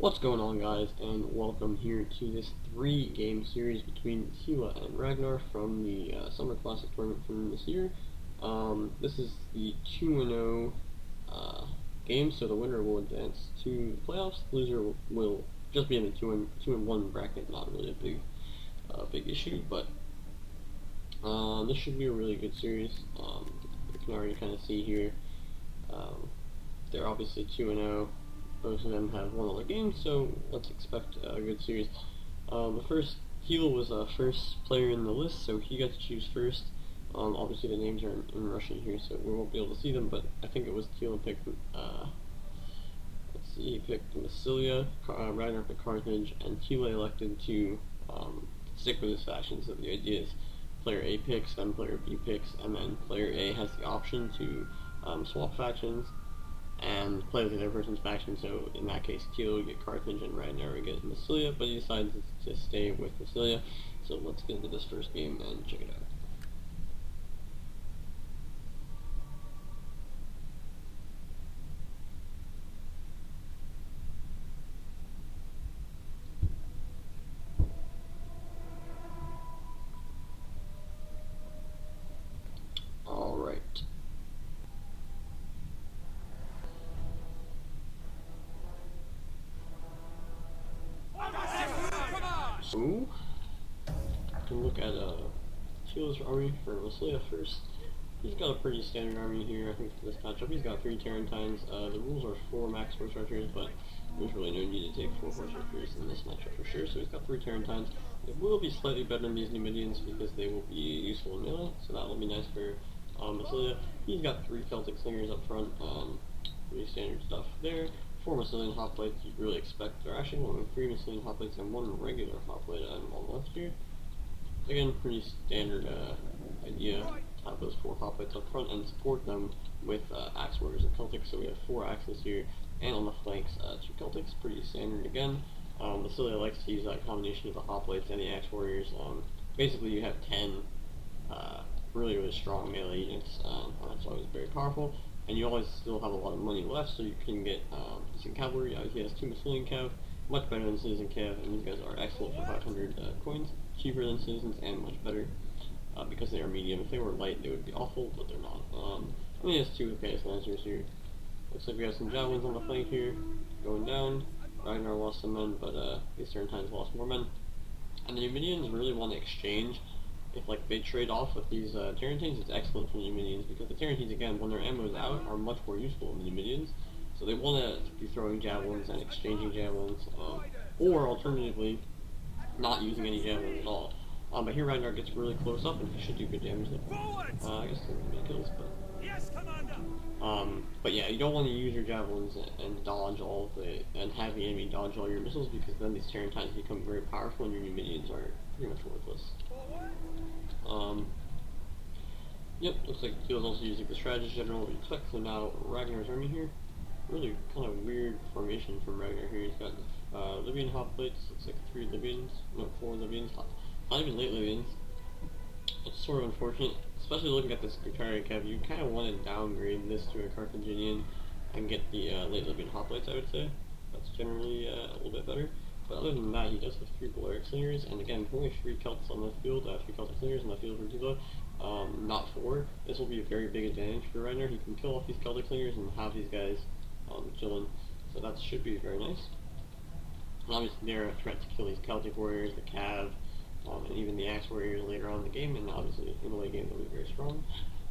What's going on, guys, and welcome here to this 3-game series between Tila and Ragnar from the Summer Classic tournament from this year. This is the 2-0 game, so the winner will advance to the playoffs. The loser will just be in the 2-1 bracket, not really a big issue, but this should be a really good series. You can already kind of see here, they're obviously 2-0. Both of them have won all their games, so let's expect a good series. Tila was the first player in the list, so he got to choose first. Obviously the names are in Russian here, so we won't be able to see them, but I think it was Tila picked, let's see, he picked Massilia, Ragnar picked Carthage, and Tila elected to stick with his faction. So the idea is player A picks, then player B picks, and then player A has the option to swap factions and play with the other person's faction. So in that case, Tila would get Carthage and Ragnar would get Massilia, but he decides to stay with Massilia. So let's get into this first game and check it out. Alright. So, we can look at Tila's army for Massilia first. He's got a pretty standard army here, I think, for this matchup. He's got 3 Tarentines. The rules are 4 max horse archers, but there's really no need to take 4 horse archers in this matchup for sure. So he's got 3 Tarentines. It will be slightly better than these Numidians because they will be useful in melee, so that will be nice for Massilia. He's got 3 Celtic Slingers up front, pretty standard stuff there. 4 Massilian hoplites you'd really expect. There are actually only 3 Massilian hoplites and 1 regular hoplite on the left here. Again, pretty standard idea. Have those 4 hoplites up front and support them with axe warriors and Celtics. So we have 4 axes here, and on the flanks 2 Celtics. Pretty standard again. Massilia likes to use that combination of the hoplites and the axe warriors. Basically, you have 10 really strong melee units. That's always very powerful, and you always still have a lot of money left, so you can get decent cavalry. He has 2 Massilian cav, much better than Citizen cav, and these guys are excellent for 500 coins, cheaper than Citizens and much better. Because they are medium. If they were light, they would be awful, but they're not. And he has 2 Chaos Lancers here. Looks like we have some javelins on the flank here, going down. Ragnar lost some men, but these Tarentines lost more men. And the Numidians really want to exchange. If they trade off with these Tarentines, it's excellent for the Numidians, because the Tarentines, again, when their ammo is out, are much more useful than the Numidians. So they want to be throwing javelins and exchanging javelins, or alternatively, not using any javelins at all. But here Ragnar gets really close up, and he should do good damage there. I guess there will be kills, but... Yes, Commander! But yeah, you don't want to use your javelins and dodge all of the... and have the enemy dodge all your missiles, because then these Tarentines become very powerful, and your Numidians are pretty much worthless. Yep, looks like Tila's also using the strategist general we expect. So now Ragnar's army here. Really kind of weird formation from Ragnar here. He's got Libyan hoplites, looks like 3 Libyans, no, 4 Libyans. Not even late Libyans. It's sort of unfortunate, especially looking at this Guitaria cav. You kind of want to downgrade this to a Carthaginian and get the late Libyan hoplites, I would say. That's generally a little bit better. But other than that, he does have 3 Balearic Slingers, and again, only 3 Celts on the field, 3 Celtic Slingers on the field for Tila, not 4. This will be a very big advantage for Ragnar. He can kill off these Celtic Slingers and have these guys chilling, so that should be very nice. And obviously they're a threat to kill these Celtic warriors, the cav, and even the axe warriors later on in the game, and obviously in the late game they'll be very strong.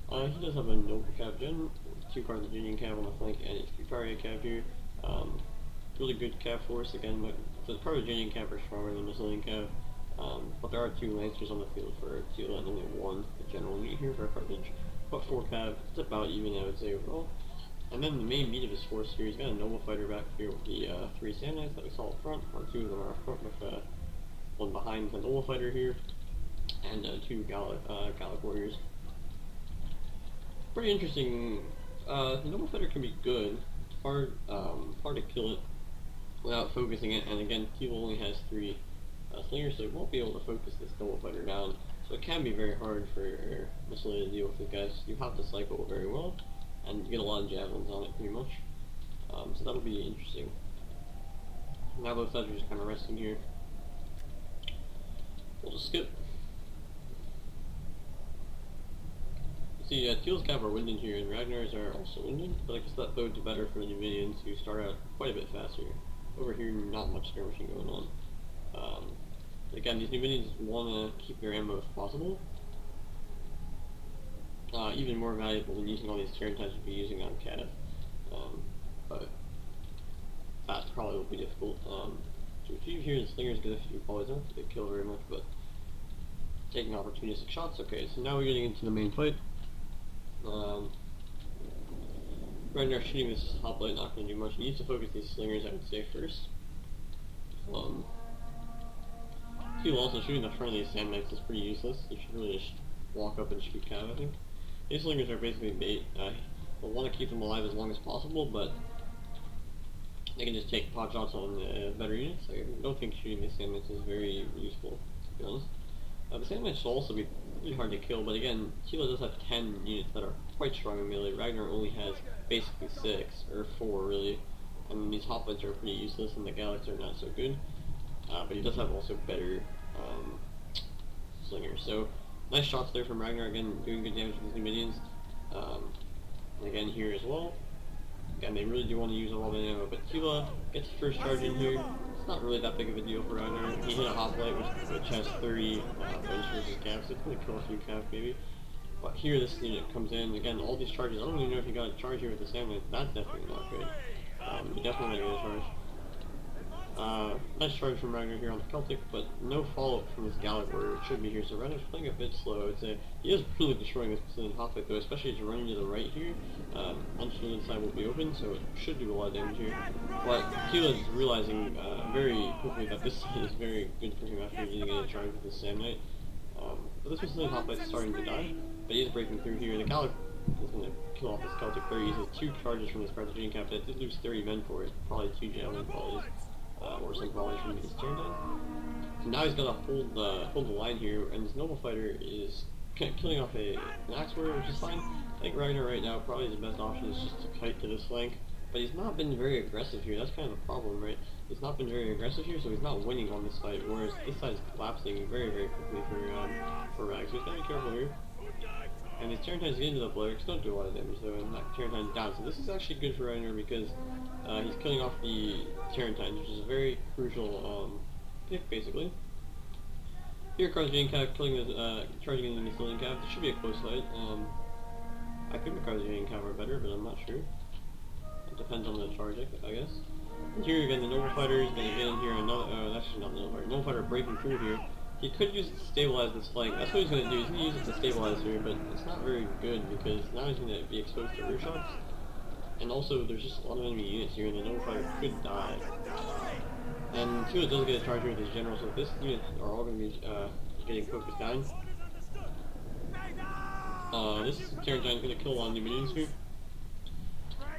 He does have a noble cav gen, 2 Carthaginian cav on the flank, and a Guitaria cav here. Really good cav force again, but the Carthaginian cav are stronger than the Massilian cav. But there are 2 lancers on the field for Tila and only 1 the general meat here for Carthage. But 4 cav, it's about even, I would say, overall. And then the main meat of his force here, he's got a noble fighter back here with the 3 Sand Knights that we saw up front, or 2 of them are up front with 1 behind the noble fighter here, and 2 Gallic warriors. Pretty interesting. The noble fighter can be good. It's hard to kill it without focusing it, and again, Tila only has 3 slingers, so it won't be able to focus this noble fighter down. So it can be very hard for Massilia to deal with these guys. You have to cycle very well, and you get a lot of javelins on it, pretty much. So that'll be interesting. Now both sides are just kind of resting here. We'll just skip. See, Tila's cav are winding here, and Ragnar's are also winding, but I guess that bodes better for the Numidians who start out quite a bit faster. Over here, not much skirmishing going on. Again, these Numidians want to keep their ammo if possible. Even more valuable than using all these Tyrantines would be using on cav. But that probably will be difficult. To achieve here, the Slingers get a few volleys, don't get killed very much, but taking opportunistic shots. Okay, so now we're getting into the main fight. Ragnar shooting this hoplite not going to do much. He needs to focus these Slingers, I would say, first. Tila also shooting the front of these Sand Knights is pretty useless. You should really just walk up and shoot cav, I think. These Slingers are basically bait. We'll want to keep them alive as long as possible, but they can just take pot shots on better units. I don't think shooting these Sand Knights is very useful, to be honest. The Sand Knights will also be really hard to kill, but again, Tila does have 10 units that are quite strong in melee. Ragnar only has basically 6, or 4 really, and these hoplites are pretty useless and the Galax are not so good. But he does have also better slingers. So, nice shots there from Ragnar, again, doing good damage with these Numidians. And again here as well. Again, they really do want to use all the ammo, but Tila gets the first charge in here. It's not really that big of a deal for Ragnar. He hit a hoplite which has 30 points versus cav, so it's going to kill a few cav maybe. But here this unit comes in, again, all these charges. I don't even know if he got a charge here with the Sandwich. That's definitely not good. You definitely get a charge. Nice charge from Ragnar here on the Celtic, but no follow-up from this Gallic where it should be here, so Ragnar's playing a bit slow. I'd say he is really destroying this Brazilian hoplite though, especially as you're running to the right here. Unshielded side will be open, so it should do a lot of damage here. But Tila is realizing very quickly that this side is very good for him after getting a charge with his Sam Knight. But this Brazilian hoplite is starting to die, but he is breaking through here. The Gallic is going to kill off this Celtic very easily. 2 charges from this Carthaginian captain. It did lose 30 men for it, probably 2 javelin volleys. Or some volleys from his Tyrantine. So now he's got to hold the line here, and this Noble Fighter is killing off an axe warrior, which is fine. I think Ragnar right now probably the best option is just to kite to this flank, but he's not been very aggressive here. That's kind of the problem, right? He's not been very aggressive here, so he's not winning on this fight, whereas this side is collapsing very, very quickly for Rag, so he's got to be careful here. And these Tyrantines get into the Blurks, don't do a lot of damage though, and knock Tyrantines down. So this is actually good for Ragnar because he's killing off the Tyrantines, which is a very crucial pick, basically. Here, Carthaginian Cav killing the, charging into the Mycelian Cav. This should be a close fight. I think the Carthaginian Cav are better, but I'm not sure. It depends on the charge, I guess. And here again, the Noble Fighter is going to get in here. Another, that's not the Noble Fighter. Noble Fighter breaking through here. He could use it to stabilize this flank. That's what he's going to do. He's going to use it to stabilize here, but it's not very good because now he's going to be exposed to rear shots. And also, there's just a lot of enemy units here, and the Noble Fighter could die. And Tila does get a charge here with his general, so this units are all going to be getting focused down. This Tyrantine is going to kill a lot of Numidians here.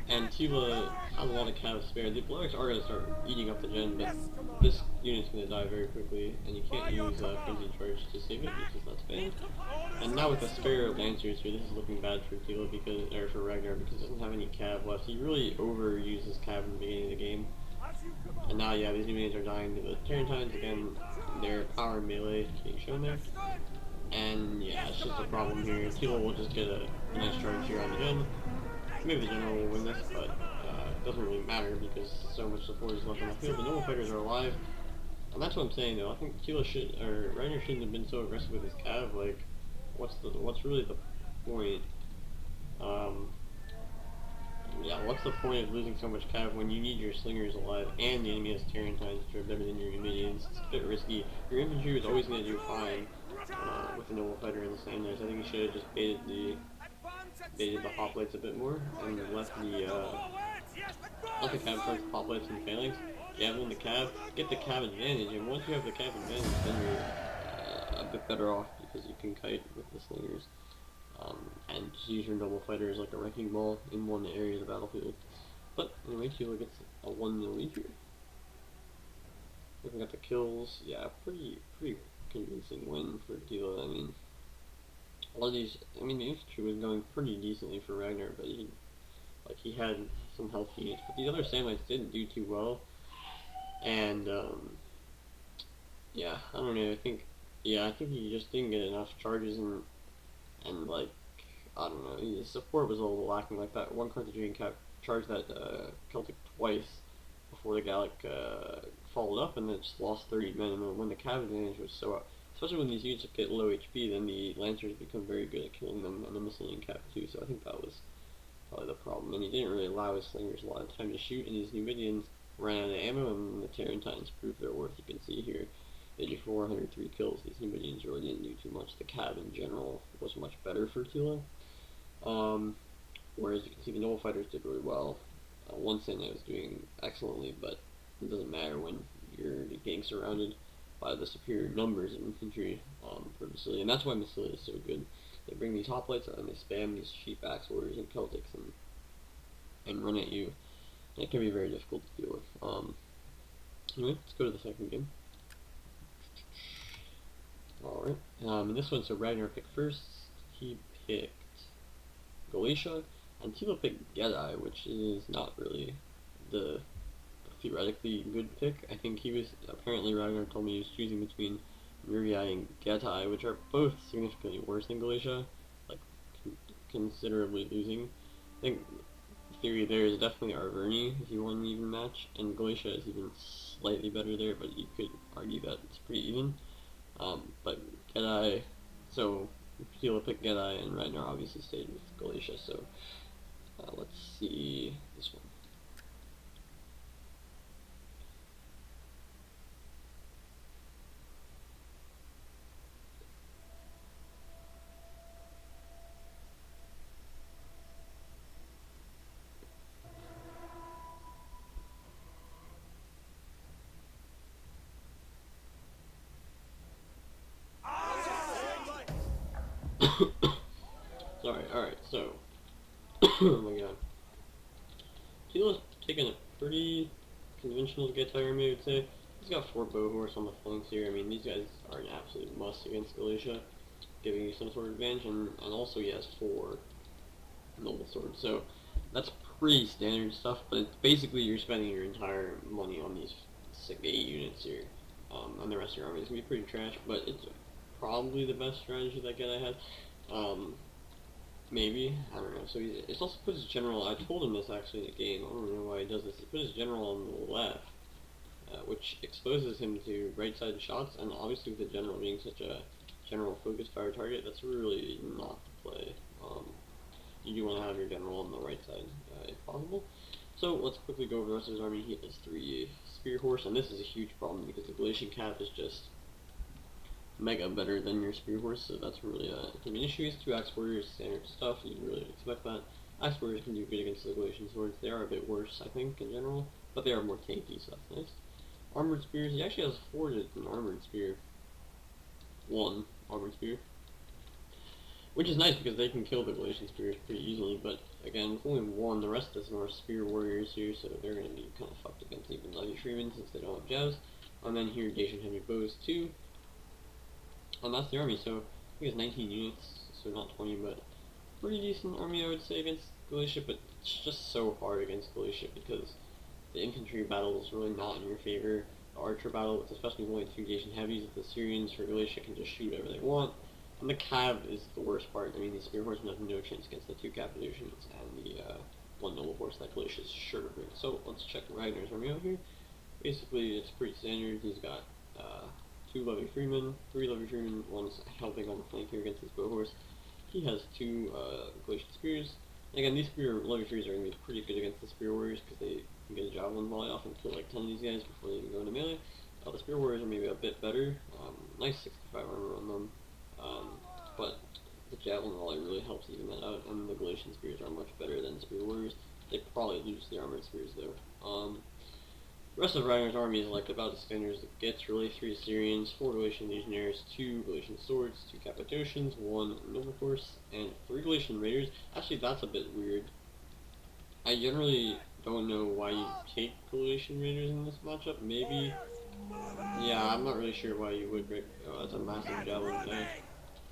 And Tila has a lot of cav spare. The Blacks are going to start eating up the gen, but this unit's going to die very quickly, and you can't use Frenzy Charge to save it because that's banned. And now with the spare Lancers here, this is looking bad for Tila because, or for Ragnar because he doesn't have any cav left. He really overuses cav in the beginning of the game. And now, yeah, these Numidians are dying to the Tyrantines. Again, their power and melee being shown there. And yeah, it's just a problem here. Tila will just get a nice charge here on the gen. Maybe the general will win this, but it doesn't really matter because so much support is left on the field. The Noble Fighters are alive, and that's what I'm saying though. I think Tila should, or Ragnar shouldn't have been so aggressive with his cav. Like, what's really the point? Yeah, what's the point of losing so much cav when you need your slingers alive and the enemy has Tyrantines, which are better than your Numidians? It's a bit risky. Your infantry is always going to do fine with the Noble Fighter and the Sanders. I think you should have just baited the hoplites a bit more and left the cav charge the hoplites and phalanx. Javelin the cav, get the cav advantage, and once you have the cav advantage, then you're a bit better off because you can kite with the slingers. And just use your Noble Fighter as like a wrecking ball in one area of the battlefield. But anyway, Tila gets a 1-0 lead here. Looking at the kills, yeah, pretty convincing win for Tila. I mean, a lot of these, I mean, the infantry was going pretty decently for Ragnar, but he had some health units. But the other Samites didn't do too well. And yeah, I don't know. I think he just didn't get enough charges and like I don't know. His support was a little lacking. Like that one Carthaginian cap charged that Celtic twice before the Gallic followed up, and then just lost 30 men. And when the cav advantage was so up, especially when these units get low HP, then the Lancers become very good at killing them, and the Massilian cap too. So I think that was probably the problem. And he didn't really allow his slingers a lot of time to shoot, and his Numidians ran out of ammo, and the Tarentines proved their worth. You can see here, 84, 103 kills. These Numidians really didn't do too much. The cav in general was much better for Tila. Whereas you can see the Noble Fighters did really well. One Senate was doing excellently, but it doesn't matter when you're getting surrounded by the superior numbers of infantry for Massilia, and that's why Massilia is so good. They bring these hoplites out and they spam these sheep axe warriors and Celtics and run at you. And it can be very difficult to deal with. Anyway, let's go to the second game. Alright, in this one, so Ragnar picked first. He picked Galatia, and Tila picked Gedai, which is not really the theoretically good pick. I think he was, apparently Ragnar told me he was choosing between Muriai and Gedai, which are both significantly worse than Galatia, like considerably losing. I think the theory there is definitely Arverni if you want an even match, and Galatia is even slightly better there, but you could argue that it's pretty even. But Gedai, so Tila picked Gedai, and Ragnar obviously stayed with Galatia, so let's see this one. Sorry, alright, so, oh my god. Tila's taken a pretty conventional Getair army, I would say. He's got 4 bow horse on the flanks here. I mean, these guys are an absolute must against Galatia, giving you some sort of advantage, and also he has 4 noble swords. So that's pretty standard stuff, but it's basically you're spending your entire money on these 8 units here. And the rest of your army is going to be pretty trash, but it's probably the best strategy that Getair had. Maybe, I don't know. So it's also put his general, I told him this actually in the game, I don't know why he does this, he put his general on the left, which exposes him to right-sided shots, and obviously with the general being such a general focused fire target, that's really not the play. You do want to have your general on the right side, if possible. So let's quickly go over the rest of his army. He has 3 spear horse, and this is a huge problem because the Galatian cap is just mega better than your spear horse, so that's really an issue. He's 2 axe warriors, standard stuff, you'd really expect that. Axe warriors can do good against the Galatian swords. They are a bit worse, I think, in general, but they are more tanky, so that's nice. Armored spears, he actually has forged an armored spear. 1 armored spear. Which is nice because they can kill the Galatian spears pretty easily, but again, with only 1, the rest of them are spear warriors here, so they're going to be kind of fucked against even Levy Freeman since they don't have jabs. And then here, Dacian Heavy Bows 2. And that's the army, so I think it's 19 units, so not 20, but pretty decent army I would say against Galatia, but it's just so hard against Galatia because the infantry battle is really not in your favor. The archer battle, especially with only 2 Dacian heavies, the Syrians for Galatia can just shoot whatever they want. And the cav is the worst part. I mean, the spear horsemen have no chance against the 2 Cappadocians and the 1 noble horse that Galatia is sure to bring. So let's check Ragnar's army out here. Basically, it's pretty standard. He's got 2 Levy Freemen, 3 Levy Freemen, 1's helping on the flank here against his bow horse. He has 2 Galatian spears. And again, these Levy Frees are going to be pretty good against the spear warriors because they can get a javelin volley off and kill like 10 of these guys before they even go into melee. The spear warriors are maybe a bit better. Nice 65 armor on them. But the javelin volley really helps even that out, and the Galatian spears are much better than spear warriors. They probably lose the armored spears though. The rest of Ragnar's army is like about as standard as it gets, really. 3 Assyrians, 4 Galatian legionnaires, 2 Galatian swords, 2 Cappadocians, 1 noble horse, and 3 Galatian raiders. Actually, that's a bit weird. I generally don't know why you take Galatian raiders in this matchup. Maybe, yeah, I'm not really sure why you would break. Oh, that's a massive javelin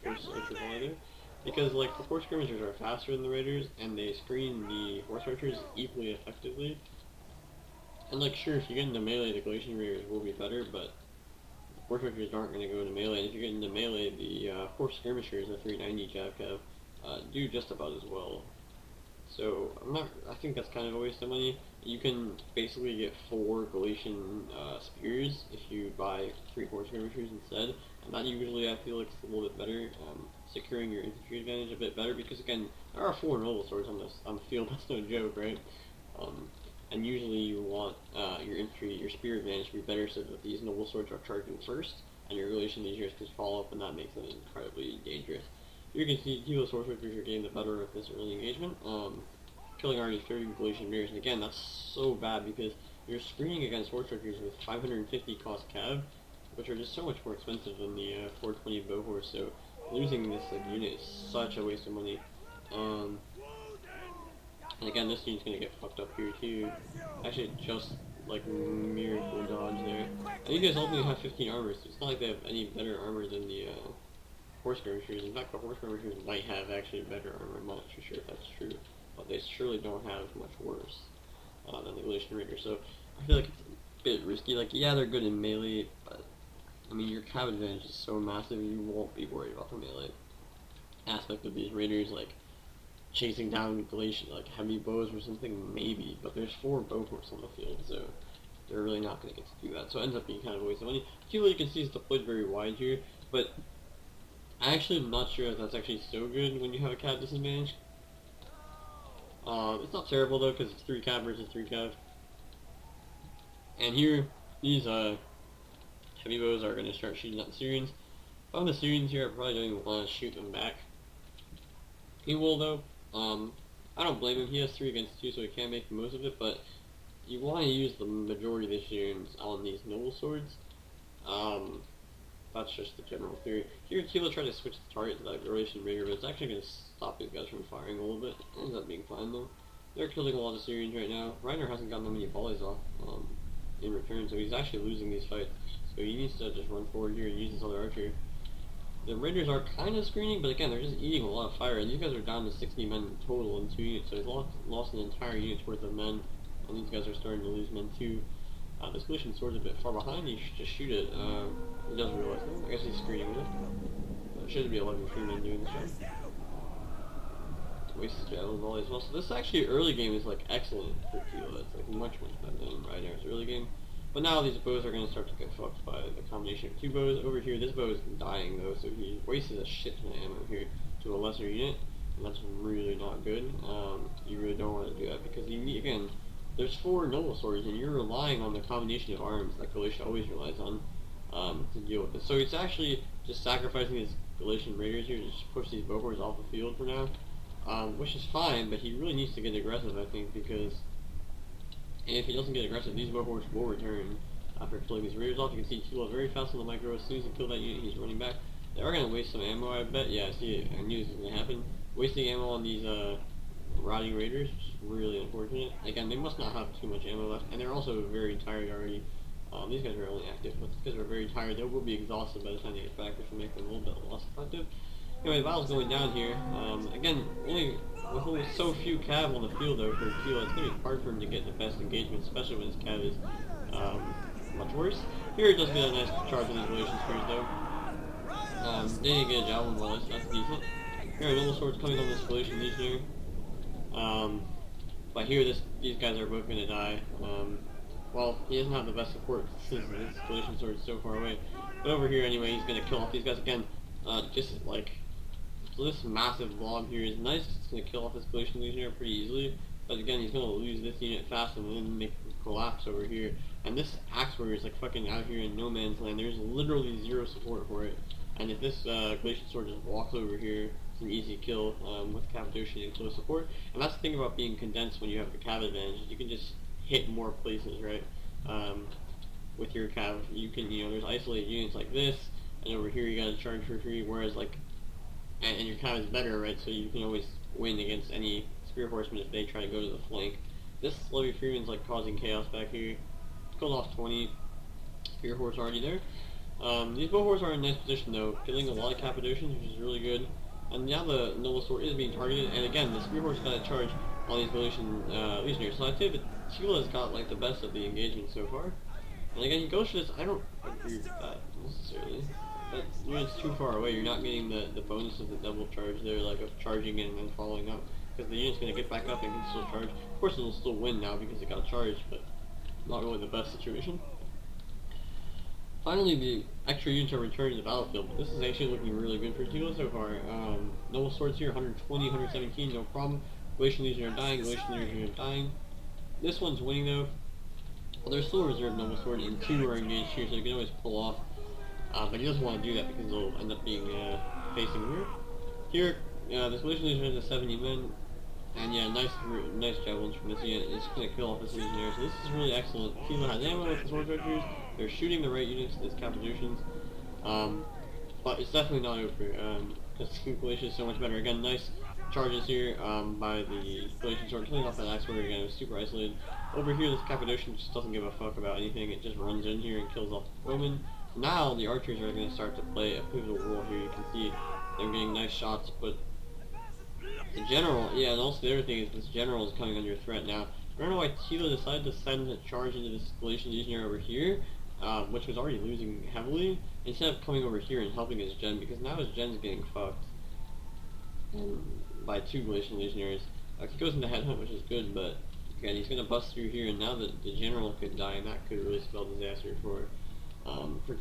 horse archer volley there. Because like the horse skirmishers are faster than the raiders, and they screen the horse archers equally effectively. And like, sure, if you get into melee, the Galatian Raiders will be better, but Horse Archers aren't going to go into melee, and if you get into melee, the Horse Skirmishers, the 390 Jav Cav, do just about as well. So, I think that's kind of a waste of money. You can basically get 4 Galatian Spears if you buy 3 Horse Skirmishers instead, and that usually I feel like it's a little bit better, securing your infantry advantage a bit better, because again, there are 4 noble swords on the field, that's no joke, right? And usually you want your infantry, your spear advantage to be better so that these noble swords are charging first, and your Galatian legionaries can follow up, and that makes them incredibly dangerous. You can see Tila Sword Swords are getting the better of this early engagement, killing already 30 Galatian mirrors, and again, that's so bad because you're screening against Sword Swords with 550 cost cav, which are just so much more expensive than the 420 bow horse, so losing this unit is such a waste of money. And again, this unit's gonna get fucked up here too. Actually, just like miracle dodge there. And you guys ultimately have 15 armor, so it's not like they have any better armor than the Horse Skirmishers. In fact, the Horse Skirmishers might have actually better armor. I'm not too sure if that's true, but they surely don't have much worse than the Galatian Raiders. So I feel like it's a bit risky. Like, yeah, they're good in melee, but I mean, your cav advantage is so massive, you won't be worried about the melee aspect of these raiders. Like, chasing down Galatian, like heavy bows or something, maybe, but there's 4 bow horses on the field, so they're really not going to get to do that. So it ends up being kind of a waste of money. Tila, you can see, is deployed very wide here, but I actually am not sure if that's actually so good when you have a cav disadvantage. It's not terrible though, because it's 3 cav versus 3 cav. And here, these heavy bows are going to start shooting at the Syrians. If I'm the Syrians here, I probably don't even want to shoot them back. He will though. I don't blame him. He has 3 against 2, so he can't make the most of it, but you want to use the majority of the Syrians on these noble swords. That's just the general theory. Here, Tila tried to switch the target to that Galatian Raider, but it's actually going to stop these guys from firing a little bit. It ends up being fine though. They're killing a lot of Syrians right now. Ragnar hasn't gotten that many volleys off in return, so he's actually losing these fights. So he needs to just run forward here and use this other archer. The Raiders are kind of screening, but again, they're just eating a lot of fire, and these guys are down to 60 men total in 2 units, so he's lost an entire unit's worth of men, and these guys are starting to lose men too. This Galatian sword's a bit far behind, he should just shoot it. He doesn't realize that. I guess he's screening with it. There shouldn't be 11 free men doing this job. Wastes javelin volley as well. So this actually early game is like excellent for Tila. It's like much better than Ragnar's early game. But now these bows are going to start to get fucked by the combination of 2 bows. Over here, this bow is dying though, so he wasted a shit ton of ammo here to a lesser unit, and that's really not good. You really don't want to do that because you need, again, there's 4 noble swords, and you're relying on the combination of arms that Galatia always relies on to deal with this. So it's actually just sacrificing his Galatian raiders here to just push these bow horses off the field for now, which is fine, but he really needs to get aggressive, I think, because if he doesn't get aggressive, these bow horses will return after killing these raiders off. You can see Tila very fast on the micro. As soon as he killed that unit, he's running back. They are going to waste some ammo, I bet. Yeah, I see it. I knew this was going to happen. Wasting ammo on these routing raiders is really unfortunate. Again, they must not have too much ammo left, and they're also very tired already. These guys are only active, but these guys are very tired. They will be exhausted by the time they get back, which will make them a little bit less effective. Anyway, the battle's going down here. Again, with only so few cav on the field though for Tila, it's going to be hard for him to get the best engagement, especially when his cav is much worse. Here it does get a nice charge on these relation spears though. They didn't get a javelin volley, so that's decent. Here are noble swords coming on this Galatian legionary. But here these guys are both going to die. Well, he doesn't have the best support since his Galatian sword is so far away. But over here anyway, he's going to kill off these guys again. Just like, so this massive blob here is nice. It's going to kill off this Galatian legionary pretty easily. But again, he's going to lose this unit fast and then make him collapse over here. And this axe warrior is like fucking out here in no man's land. There's literally 0 support for it. And if this Galatian sword just walks over here, it's an easy kill with Cappadocian and close support. And that's the thing about being condensed when you have the cav advantage. You can just hit more places, right? With your cav, you can, there's isolated units like this, and over here you gotta charge for free, whereas like, and your cav is better, right? So you can always win against any spear horsemen if they try to go to the flank. This Levy Freeman's like causing chaos back here. Killed off 20 spear horse already there. These bow horses are in a nice position though, killing a lot of Cappadocians, which is really good. And now the noble sword is being targeted, and again, the spear horse got a charge. all these Galatian legionnaires. So I'd say that Tila's got like the best of the engagement so far. And again, Ghost Fist, I don't agree with that necessarily. That unit's too far away. You're not getting the bonus of the double charge there, like of charging in and then following up. Because the unit's going to get back up and can still charge. Of course, it'll still win now because it got charged, but not really the best situation. Finally, the extra units are returning to the battlefield, but this is actually looking really good for Tila so far. Noble Swords here, 120, 117, no problem. Galatian Legion are dying, Galatian Legion are dying. This one's winning though. Well, there's still a reserve Noble Sword, and 2 are engaged here, so you can always pull off. But he doesn't want to do that because they'll end up being facing here. Here, this Galatian Legion has 70 men, and yeah, nice javelins from this unit. It's going to kill off this Legionnaire, so this is really excellent. Tila has ammo with the sword archers. They're shooting the right units, these Cappadocians. But it's definitely not over. This Galatian is so much better. Again, nice charges here by the Galatian sword, killing off that axe warrior again. It was super isolated. Over here, this Cappadocian just doesn't give a fuck about anything. It just runs in here and kills off the Roman. Now the archers are going to start to play a pivotal role here. You can see they're getting nice shots, but the general, yeah, and also the other thing is this general is coming under threat now. I don't know why Tila decided to send a charge into this Galatian Legionnaire over here, which was already losing heavily, instead of coming over here and helping his gen, because now his gen's getting fucked by 2 Galatian Legionnaires. He goes into headhunt, which is good, but again, he's going to bust through here, and now the general could die, and that could really spell disaster for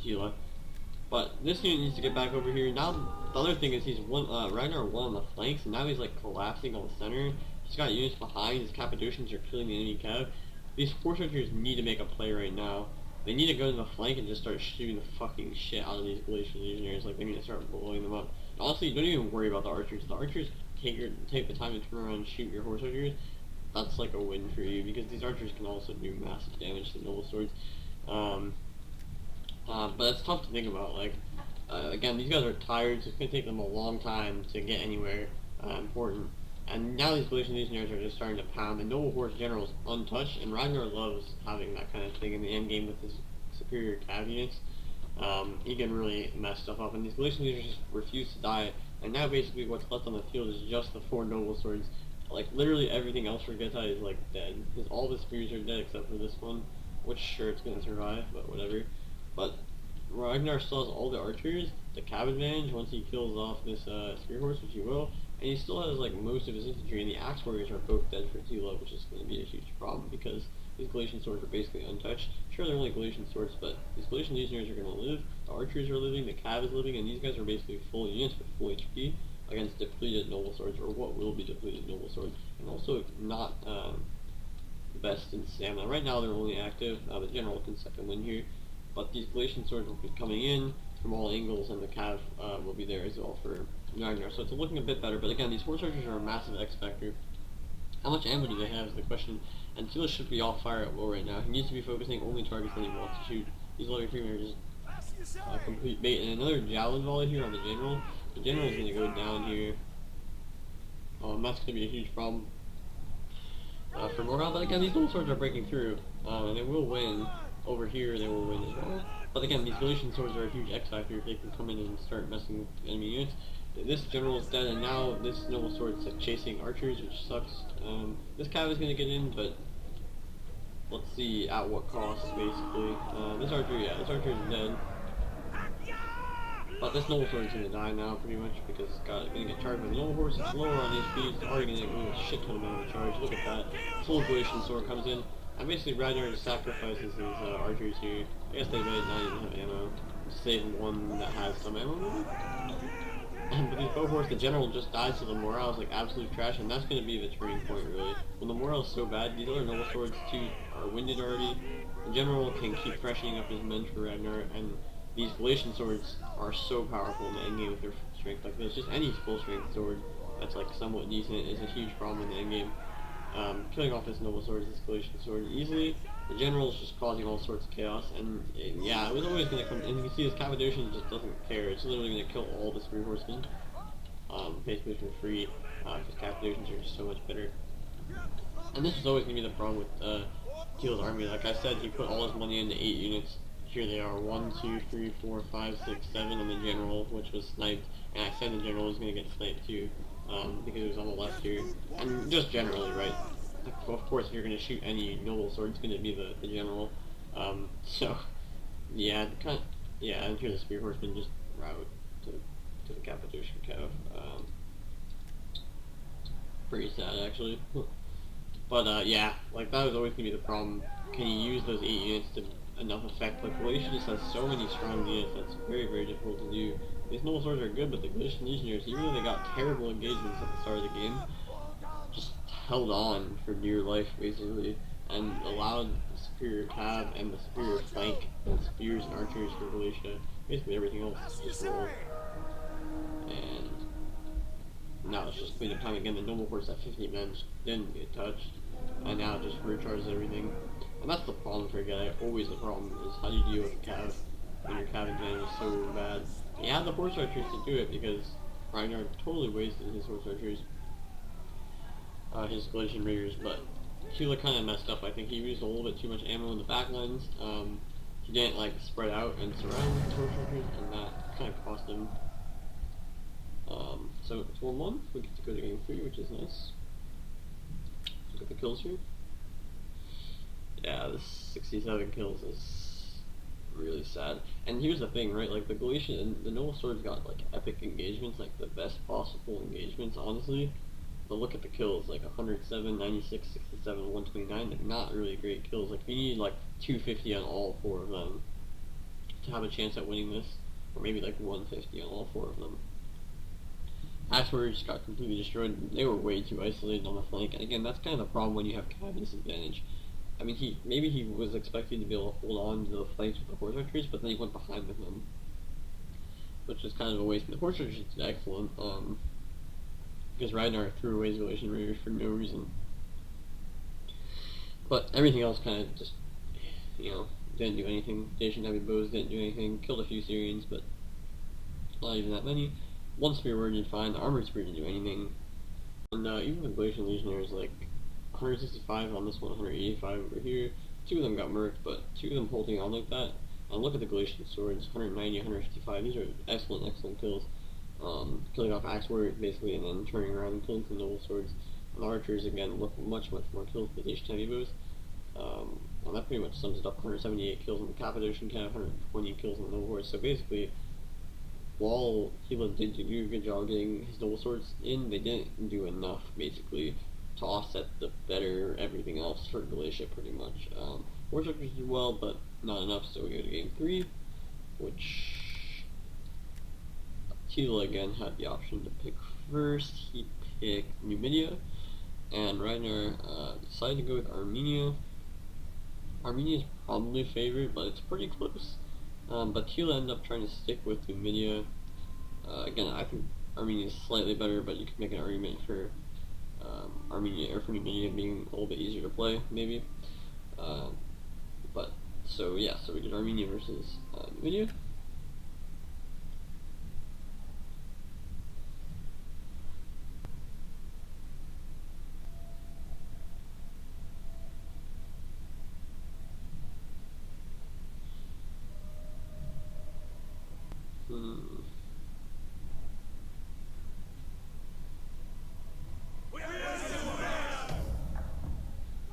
Tila. But this unit needs to get back over here. Now, the other thing is Ragnar won on the flanks, and now he's like collapsing on the center. He's got units behind, his Cappadocians are killing the enemy cav. These force archers need to make a play right now. They need to go to the flank and just start shooting the fucking shit out of these Galatian Legionnaires. Like, they need to start blowing them up. And honestly, don't even worry about the archers. The archers take the time to turn around and shoot your horse archers. That's like a win for you, because these archers can also do massive damage to noble swords. But it's tough to think about. Like, again, these guys are tired, so it's going to take them a long time to get anywhere important. And now these Galatian Legionnaires are just starting to pound. The Noble Horse General is untouched, and Ragnar loves having that kind of thing in the end game with his superior cav units. He can really mess stuff up, and these Galatian Legionnaires just refuse to die. And now basically what's left on the field is just the 4 Noble Swords. Like, literally everything else for Geta is like dead. Because all the spears are dead except for this one, which sure it's going to survive, but whatever. But Ragnar still has all the archers, the cav advantage once he kills off this spear horse, which he will, and he still has like most of his infantry, and the axe warriors are both dead for Tila, which is going to be a huge problem because these Galatian swords are basically untouched. Sure, they're only Galatian swords, but these Galatian legionnaires are going to live, the archers are living, the cav is living, and these guys are basically full units with full HP against depleted noble swords, or what will be depleted noble swords, and also not best in stamina. Right now they're only active, the general can second win here. But these Galatian swords will be coming in from all angles, and the cav will be there as well for Ragnar. So it's looking a bit better, but again, these horse archers are a massive X factor. How much ammo do they have is the question, and Tila should be off fire at will right now. He needs to be focusing only targets that he wants to shoot. These other three are just complete bait. And another javelin volley here on the general. The general is going to go down here. And that's going to be a huge problem for Morgan. But again, these noble swords are breaking through, and they will win. Over here they will win as well. But again, these Galatian swords are a huge X factor if they can come in and start messing with enemy units. This general is dead, and now this noble sword is like chasing archers, which sucks. This cav is going to get in, but let's see at what cost, basically. This archer is dead. But this noble sword is going to die now, pretty much, because it's going to get charged by the noble horse. It's lower on HP, it's already going to get a shit ton amount of charge. Look at that. Full Galatian sword comes in. And basically Ragnar just sacrifices his archers here. I guess they might not even have ammo. Save one that has some ammo maybe? But these Bohorse, the general just dies, so the morale is like absolute trash, and that's going to be the turning point really. When the morale is so bad, these other noble swords too are winded already. The general can keep freshening up his men for Ragnar, and these Galatian swords are so powerful in the endgame with their strength. Like, there's just any full strength sword that's like somewhat decent is a huge problem in the endgame. Killing off this noble sword, this Galatian sword easily. The general is just causing all sorts of chaos, and yeah, it was always going to come. And you can see this Cappadocian just doesn't care. It's literally going to kill all the spear horsemen, basically for free, because Cappadocians are just so much better. And this is always going to be the problem with Tila's army. Like I said, he put all his money into 8 units. here they are, 1, 2, 3, 4, 5, 6, 7 on the general, which was sniped, and I said the general was going to get sniped too, because it was on the left here, and just generally, right? Of course, if you're going to shoot any noble sword, it's going to be the general, so, yeah, yeah, and here the Spear Horseman just route to the Cappadocia Cav, pretty sad actually. But yeah, like that was always gonna be the problem. Can you use those 8 units to enough effect? Like Galatia just has so many strong units that's very difficult to do. These noble swords are good, but the Galatian legionnaires, even though they got terrible engagements at the start of the game, just held on for dear life basically, and allowed the superior cav and the superior flank and spears and archers for Galatia, basically everything else just roll. And now it's just cleanup time again. The noble horse at 50 men didn't get touched, and now it just recharges everything. And that's the problem for a guy. Always the problem is how do you deal with cav when your cav advantage is so bad. And you have the horse archers to do it because Ragnar totally wasted his horse archers, his Galatian raiders, but Tila kind of messed up. I think he used a little bit too much ammo in the backlines. He didn't like spread out and surround his horse archers, and that kind of cost him. So it's 1-1, we get to go to game 3, which is nice. Look at the kills here. Yeah, this 67 kills is really sad. And here's the thing, right, like the Galatian and the Noble Swords got like epic engagements, like the best possible engagements, honestly. But look at the kills, like 107, 96, 67, 129, they're not really great kills. Like you need like 250 on all 4 of them to have a chance at winning this, or maybe like 150 on all 4 of them. Axewarriors just got completely destroyed. They were way too isolated on the flank, and again, that's kind of the problem when you have cav disadvantage. I mean, maybe he was expected to be able to hold on to the flanks with the horse archers, but then he went behind with them, which is kind of a waste. The horse archers is excellent, because Ragnar threw away his Galatian raiders for no reason. But everything else kind of just, didn't do anything. Dacian heavy bows didn't do anything. Killed a few Syrians, but not even that many. One spear word did fine, the armored spear didn't do anything. And even the Galatian legionnaires, like 165 on this one, 185 over here. 2 of them got murked, but 2 of them holding on like that. And look at the Galatian swords, 190, 155. These are excellent kills. Killing off axe warriors basically, and then turning around and killing some noble swords. And the archers again look much more kills with the Dacian heavy bows. And that pretty much sums it up. 178 kills on the Cappadocian Cav, 120 kills on the noble horse. So basically, while Tila did do a good job getting his noble swords in, they didn't do enough, basically, to offset the better everything else for Galatia, pretty much. Horse archers did well, but not enough, so we go to game 3, which Tila again had the option to pick first. He picked Numidia, and Ragnar decided to go with Armenia. Armenia is probably favorite, but it's pretty close. But Tila ended up trying to stick with Numidia. Again, I think Armenia is slightly better, but you could make an argument for Armenia or for Numidia being a little bit easier to play, maybe. But so yeah, so we did Armenia versus Numidia.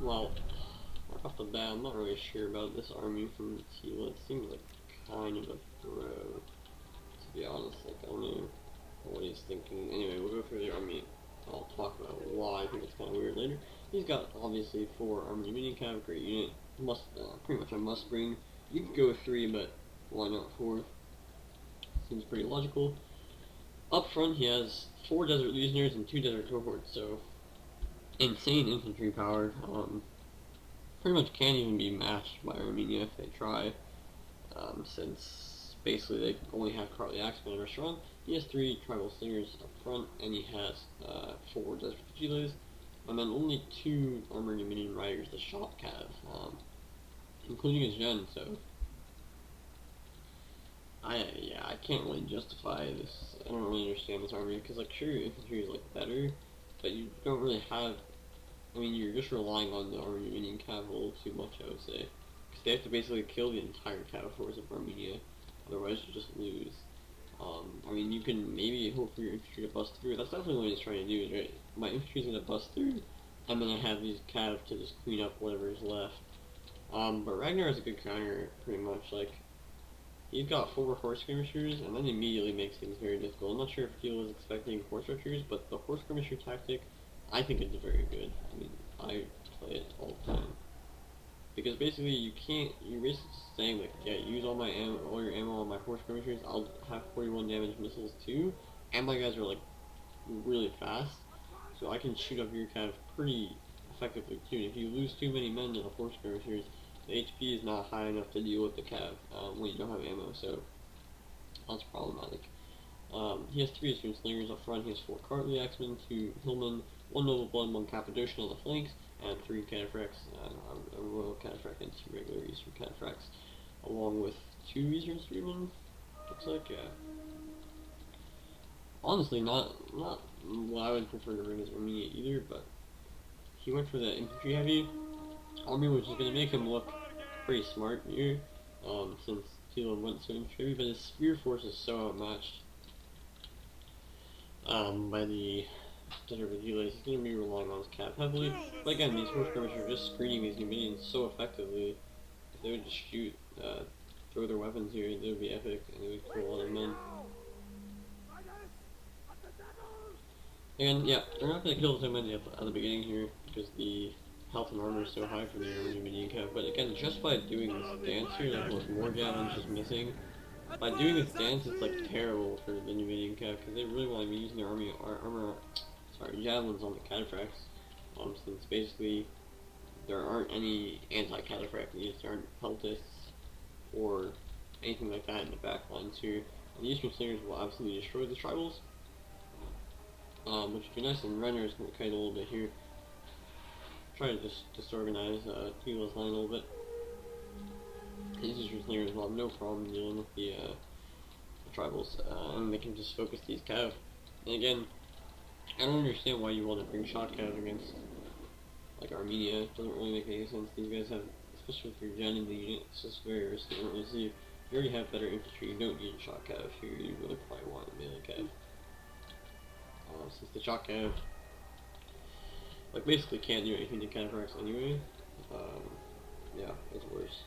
Well, right off the bat, I'm not really sure about this army from Tila. It seems like kind of a throw, to be honest. Like, I don't know what he's thinking. Anyway, we'll go through the army. I'll talk about why I think it's kind of weird later. He's got, obviously, 4 army mini cav, great unit. Pretty much a must bring. You could go with 3, but why not 4? Seems pretty logical. Up front, he has 4 desert legionnaires and 2 desert cohorts, so insane infantry power. Pretty much can't even be matched by Armenia if they try, since basically they only have Carly Axeman and strong. He has 3 tribal slingers up front, and he has 4 desert vigiles, and then only 2 armored minion riders, the shop cav, including his gen. So I can't really justify this. I don't really understand this army, because like sure, infantry is like better, but you don't really have. I mean, you're just relying on the army minion cav a little too much, I would say. because they have to basically kill the entire cav force of Armenia, otherwise you just lose. I mean, you can maybe hope for your infantry to bust through. That's definitely what he's trying to do, right? My infantry's gonna bust through. I'm gonna have these cav to just clean up whatever is left. But Ragnar is a good counter, pretty much. Like, he's got 4 horse skirmishers, and then immediately makes things very difficult. I'm not sure if Tila was expecting horse archers, but the horse skirmisher tactic, I think it's very good. I mean, I play it all the time. Because basically you're basically just saying like, yeah, use all my ammo, all your ammo on my horse skirmishers, I'll have 41 damage missiles too, and my guys are like really fast, so I can shoot up your cav pretty effectively too. If you lose too many men to the horse skirmishers, the HP is not high enough to deal with the cav when you don't have ammo, so that's problematic. He has 3 Eastern Slingers up front, he has 4 Cartly Axemen, 2 Hillmen, 1 Noble Blood, 1 Cappadocian on the flanks, and 3 Cataphracts, a Royal Cataphract and 2 regular Eastern Cataphracts, along with 2 Eastern Spearmen, looks like, yeah. Honestly, not what I would prefer to bring as Armenia either, but he went for the infantry heavy army, which is going to make him look pretty smart here, since Tila went so infantry heavy, but his spear force is so outmatched by the Desert Vigiles. He's going to be relying on his cap heavily, but again, these horse skirmishers are just screening these new minions so effectively. If they would just shoot, throw their weapons here, they would be epic, and they would kill a lot of men. And yeah, they're not going to kill so many at the beginning here, because the health and armor is so high for the new minion cap, but again, just by doing this dance here, like look, more javelins just missing, by doing this dance, it's like terrible for the new minion cap, because they really want to be using their javelins on the cataphracts, since basically there aren't any anti-cataphract units, there aren't peltists or anything like that in the back lines here, and the Eastern Slingers will absolutely destroy the tribals, which would be nice, and Ragnar is going to kite a little bit here, try to just disorganize Tila's line a little bit. These Eastern Slingers will have no problem dealing with the tribals, and they can just focus these cav. And again, I don't understand why you want to bring shot cav against like Armenia. It doesn't really make any sense. These guys have, especially if you're gen in the unit, it's just very risky. You don't really see. You already have better infantry. You don't need a shot cav here. You really probably want a melee cav. Since the shot cav like basically can't do anything to cataphracts anyway. Yeah, it's worse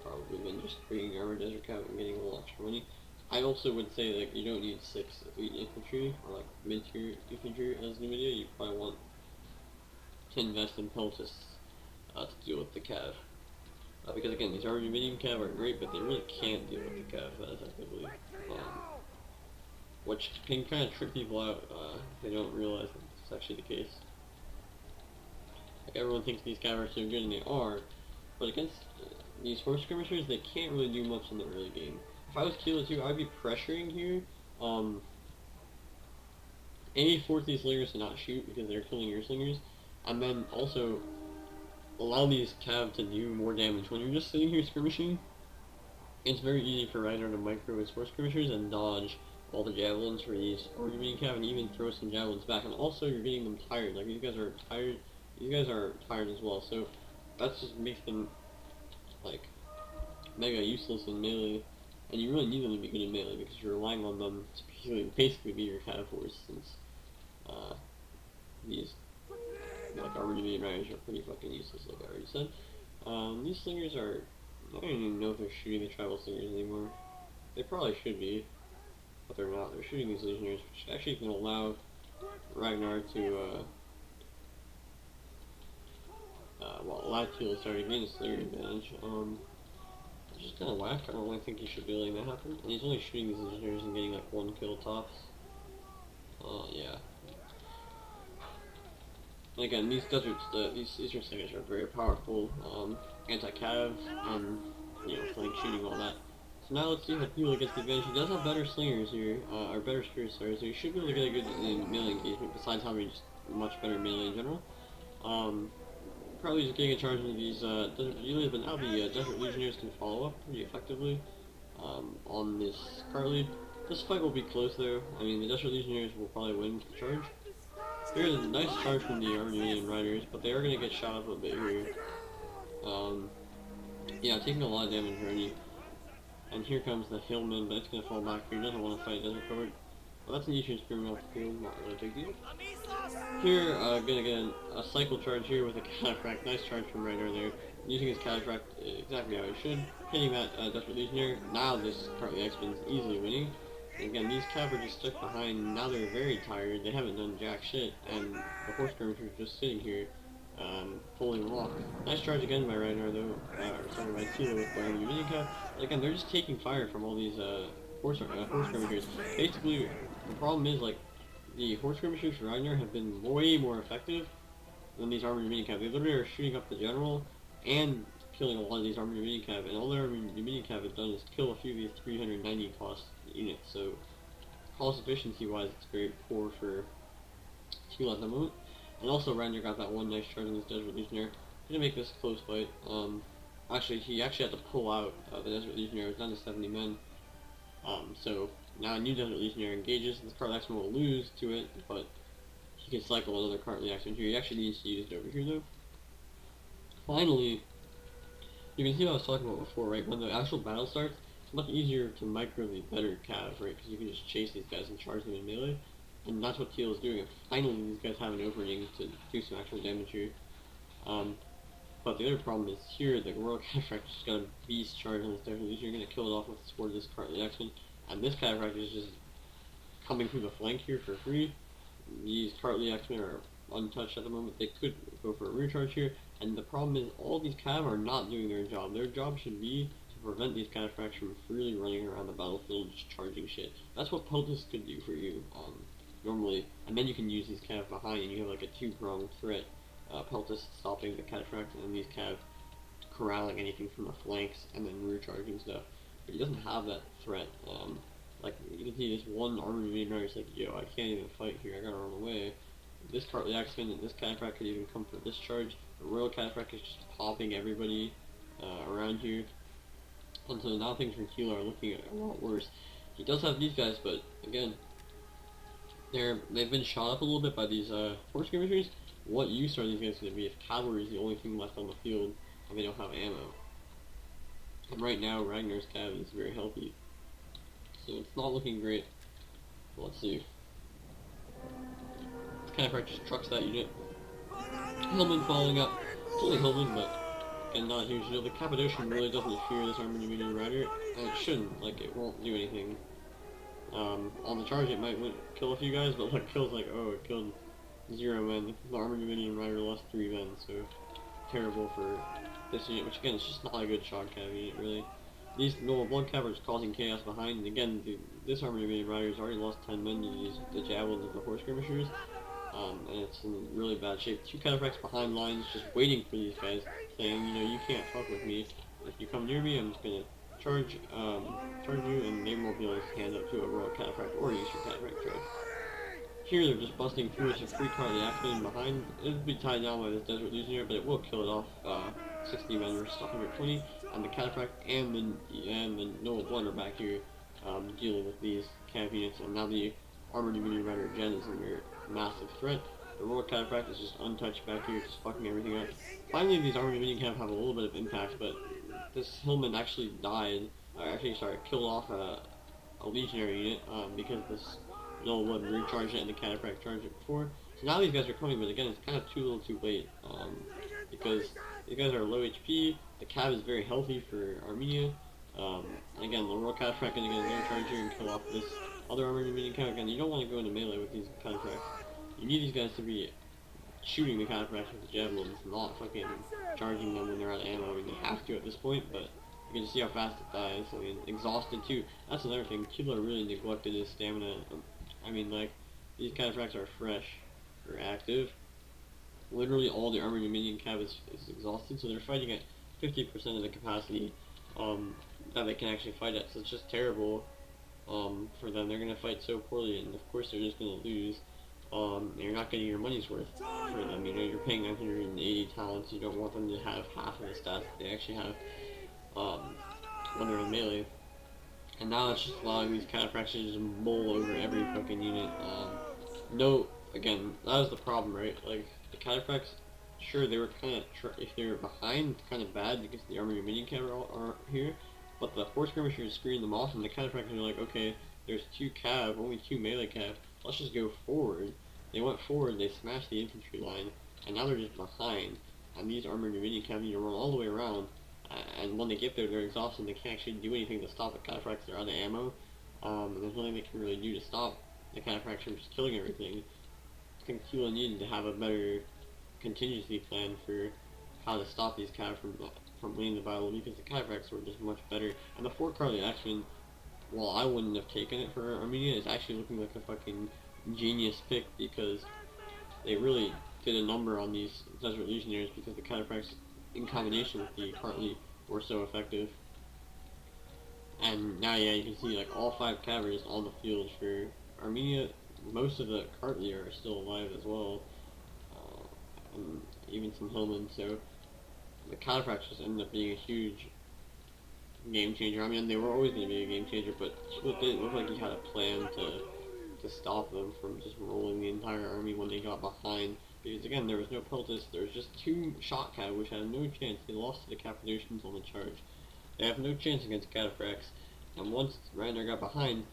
probably than just bringing armored desert cav and getting a little extra money. I also would say that you don't need 6 elite infantry or like mid-tier infantry as NVIDIA. You probably want to invest in peltists to deal with the cav. Because again, these armored medium cav are great, but they really can't deal with the cav that effectively. Which can kind of trick people out if they don't realize that it's actually the case. Like everyone thinks these cav are so good, and they are, but against these horse skirmishers, they can't really do much in the early game. If I was Tila too, I'd be pressuring here. Force these slingers to not shoot because they're killing your slingers, and then also allow these cav to do more damage. When you're just sitting here skirmishing, it's very easy for Ragnar to micro his horse skirmishers and dodge all the javelins for these argument cav, and even throw some javelins back. And also, you're getting them tired. Like these guys are tired. These guys are tired as well. So that just makes them like mega useless in melee. And you really need them to be good in melee because you're relying on them to basically be your cav force, since these like armored medium riders are pretty fucking useless, like I already said. These slingers are, I don't even know if they're shooting the tribal slingers anymore. They probably should be, but they're not. They're shooting these legionnaires, which actually can allow Ragnar to allow Tila to start to gain a slinger advantage. It's just kind of whack. I don't really think he should be letting that happen. And he's only shooting these engineers and getting like 1 kill tops. Yeah. And again, these Eastern Slingers are very powerful, anti-cav, and, flank shooting, all that. So now let's see how Tila gets the advantage. He does have better slingers here, or better spears, sorry, so he should be able to get a good melee engagement, besides having just much better melee in general. Probably just getting a charge into these Desert Legionnaires, but now the Desert Legionnaires can follow up pretty effectively on this Cartly. This fight will be close though. I mean, the Desert Legionnaires will probably win the charge. There's a nice charge from the Armenian Riders, but they are going to get shot up a bit here. Yeah, taking a lot of damage already. And here comes the Hillman, but it's gonna fall back here. Doesn't want to fight, doesn't cover. Well, that's an issue screaming off the field, not really a big deal. Here, gonna get a cycle charge here with a Cataphract. Nice charge from Ragnar there. Using his Cataphract exactly how he should. Hitting that Desperate Legionnaire. Now this partly X-Men's easily winning. And again, these Cav are just stuck behind. Now they're very tired. They haven't done jack shit. And the horse skirmishers are just sitting here, pulling them off. Nice charge again by Ragnar though. Sorry, by Tila with the Minion Cav. Again, they're just taking fire from all these horse skirmishers. Basically, the problem is like the horse skirmishers for Ragnar have been way more effective than these armored minicav. They literally are shooting up the general and killing a lot of these armored minicav, and all their armored minicav has done is kill a few of these 390 cost units. So cost efficiency wise, it's very poor for Tila at the moment. And also Ragnar got that one nice charge in this Desert Legionnaire. Gonna make this a close fight. Actually, he actually had to pull out the Desert Legionnaire. It was down to 70 men. So now a new Desert Legionnaire engages. This Carl Axman will lose to it, but he can cycle another Cartly Axman here. He actually needs to use it over here though. Finally, you can see what I was talking about before, right? When the actual battle starts, it's much easier to micro the better Cav, right? Because you can just chase these guys and charge them in melee. And that's what Teal is doing. And finally, these guys have an opening to do some actual damage here. But the other problem is here, the Royal Cataphract just got a beast charge on this Desert Legionnaire. You're going to kill it off with the sword of this Cartly Axman. And this Cataphract is just coming through the flank here for free. These Cartly X-Men are untouched at the moment. They could go for a rear charge here, and the problem is all these Cav are not doing their job. Their job should be to prevent these Cataphracts from freely running around the battlefield just charging shit. That's what Peltis could do for you, normally, and then you can use these Cav behind and you have like a two-pronged threat. Peltis stopping the Cataphract and these Cav corralling anything from the flanks and then rear charging stuff. But he doesn't have that threat. Like, you can see this one armored minion is like, yo, I can't even fight here, I gotta run away. This Cartly Axman and this Cataphract could even come for this charge. The Royal Cataphract is just popping everybody around here. And so now things for Tila are looking a lot worse. He does have these guys, but again, they've been shot up a little bit by these horse skirmishers. What use are these guys going to be if cavalry is the only thing left on the field and they don't have ammo? And right now, Ragnar's cav is very healthy. So it's not looking great. Let's see. This Cataphract just trucks that unit. Hillman following up. It's only Hillman, but again, not a huge deal. The Cappadocian really doesn't fear this armored medium rider, and it shouldn't. Like, it won't do anything. On the charge, it might kill a few guys, but like, kills like, oh, it killed 0 men. The armored medium rider lost 3 men, so terrible for this unit, which again, is just not a good shock cav unit, really. These normal blood cav are just causing chaos behind, and again, this armored medium rider has already lost 10 men to use the javelins of the horse skirmishers, and it's in really bad shape. 2 cataphracts behind lines, just waiting for these guys, saying, you know, you can't fuck with me. If you come near me, I'm just gonna charge you, and they won't be able to stand up to a royal cataphract or use your cataphract charge. Here they're just busting through with a free Cartly Axman behind. It'll be tied down by this Desert Legionnaire, but it will kill it off. 60 men versus 120, and the Cataphract and the Noble Blood are back here dealing with these cav units, and now the Armored Minion Rider Gen is under massive threat. The Royal Cataphract is just untouched back here, just fucking everything up. Finally, these Armored Minion cav have a little bit of impact, but this Hillman actually killed off a Legionary unit because this Noble Blood recharged it and the Cataphract charged it before. So now these guys are coming, but again, it's kind of too little too late because these guys are low HP, the cav is very healthy for Armenia, again, the Royal Cataphract can get another charge here and kill off this other Armenian medium cav. Again, you don't want to go into melee with these Cataphracts. You need these guys to be shooting the Cataphracts with the javelins, not fucking charging them when they're out of ammo. I mean, they have to at this point, but you can just see how fast it dies. I mean, exhausted too. That's another thing, Tila really neglected his stamina. I mean, like, these Cataphracts are fresh, or active. Literally all the armored minion cav is exhausted, so they're fighting at 50% of the capacity that they can actually fight at, so it's just terrible for them. They're going to fight so poorly, and of course they're just going to lose. You're not getting your money's worth for them. You know, you're paying 980 talents, you don't want them to have half of the stats that they actually have when they're in melee. And now it's just allowing these Cataphracts to just mull over every fucking unit. Again, that was the problem, right? Like, the Cataphracts sure, they were kind of if they were behind, it's kind of bad because the armor and minion cav are here. But the horse skirmishers screened them off, and the cataphracts were like, okay, there's two cav, only two melee cav. Let's just go forward. They went forward, they smashed the infantry line, and now they're just behind. And these armored and minion cav need to run all the way around. And when they get there, they're exhausted. They can't actually do anything to stop the cataphracts. They're out of ammo. And there's nothing they can really do to stop the cataphracts from just killing everything. I think Tila needed to have a better contingency plan for how to stop these cav from winning the battle, because the cataphracts were just much better. And the Fort Carly Axemen, while I wouldn't have taken it for Armenia, is actually looking like a fucking genius pick, because they really did a number on these Desert Legionnaires, because the cataphracts in combination with the Cartly were so effective. And now, yeah, you can see like all 5 cavalry on the field for Armenia. Most of the Cartly are still alive as well, and even some Hillmen. So the cataphracts just ended up being a huge game changer. I mean, they were always going to be a game changer, but it didn't look like he had a plan to stop them from just rolling the entire army when they got behind. Because again, there was no peltis. There was just 2 shot cav, which had no chance. They lost to the Cappadocians on the charge. They have no chance against cataphracts. And once Ragnar got behind,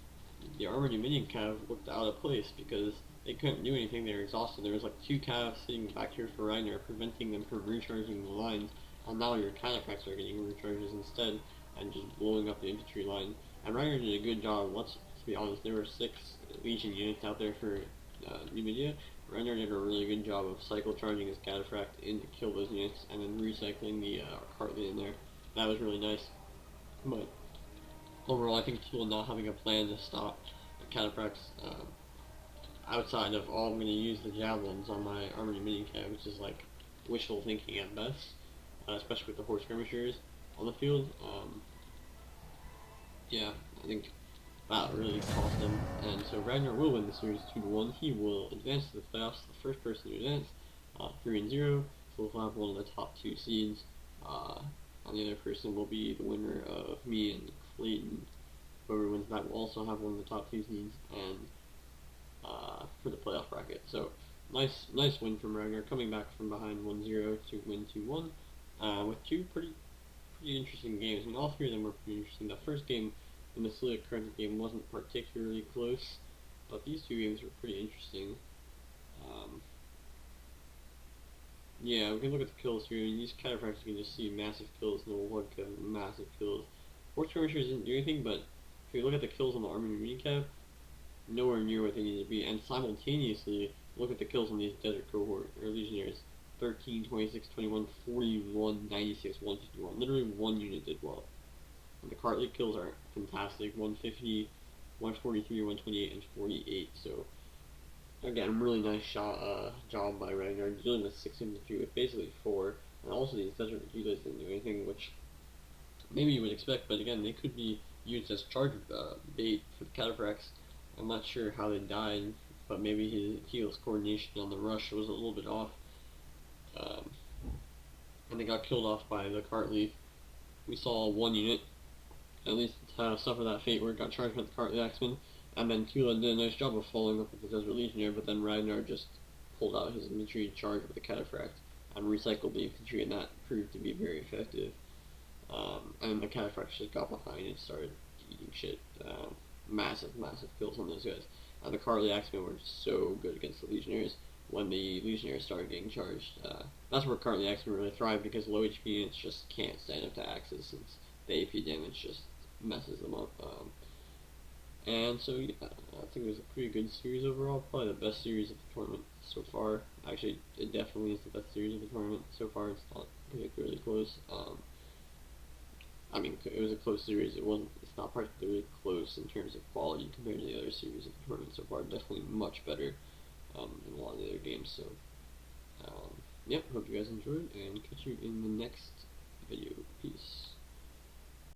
the armored minion cav looked out of place because they couldn't do anything. They were exhausted. There was like 2 cav sitting back here for Ragnar, preventing them from recharging the lines. And now your cataphracts are getting recharges instead and just blowing up the infantry line. And Ragnar did a good job. Let's be honest, there were 6 Legion units out there for Numidia. Ragnar did a really good job of cycle charging his cataphract in to kill those units and then recycling the Cartly in there. That was really nice. But overall, I think Tila not having a plan to stop the cataphracts, outside of, oh, I'm going to use the javelins on my armored minion cav, which is like wishful thinking at best, especially with the horse skirmishers on the field. Yeah, I think that really cost him. And so Ragnar will win the series 2-1. He will advance to the playoffs, the first person to advance, 3-0. So we'll have one of the top 2 seeds. And the other person will be the winner of me and Clayton. Whoever wins that will also have one of the top 2 seeds and for the playoff bracket. So nice win from Ragnar, coming back from behind 1-0 to win 2-1 with 2 pretty interesting games. I mean, all 3 of them were pretty interesting. The first game, the Massilia Current game, wasn't particularly close, but these 2 games were pretty interesting. Yeah, we can look at the kills here. These cataphracts, you can just see massive kills, no one cav, massive kills. Horse skirmishers didn't do anything, but if you look at the kills on the army mini cav, nowhere near what they need to be. And simultaneously, look at the kills on these desert cohort or legionnaires: 13, 26, 21, 41, 96, 151. Literally one unit did well. And the Cartly kills are fantastic: 150, 143, 128, and 48. So again, really nice job by Ragnar, dealing with 6 infantry with basically 4, and also these desert Helas didn't do anything, which maybe you would expect, but again, they could be used as charge bait for the cataphracts. I'm not sure how they died, but maybe his heels coordination on the rush was a little bit off, and they got killed off by the Cartly. We saw 1 unit at least suffer that fate where it got charged by the Cartly Axemen. And then Tila did a nice job of following up with the Desert Legionnaire, but then Ragnar just pulled out his infantry charge with the cataphract and recycled the infantry, and that proved to be very effective. And then the cataphracts just got behind and started eating shit. Massive kills on those guys. And the Cartly Axemen were so good against the Legionnaires when the Legionnaires started getting charged. That's where Cartly Axemen really thrive, because low HP units just can't stand up to axes, since the AP damage just messes them up. And so, yeah, I think it was a pretty good series overall. Probably the best series of the tournament so far. Actually, it definitely is the best series of the tournament so far. It's not particularly close. I mean, it was a close series. It's not particularly close in terms of quality compared to the other series of the tournament so far. Definitely much better than a lot of the other games. So, yep, hope you guys enjoyed, and catch you in the next video. Peace.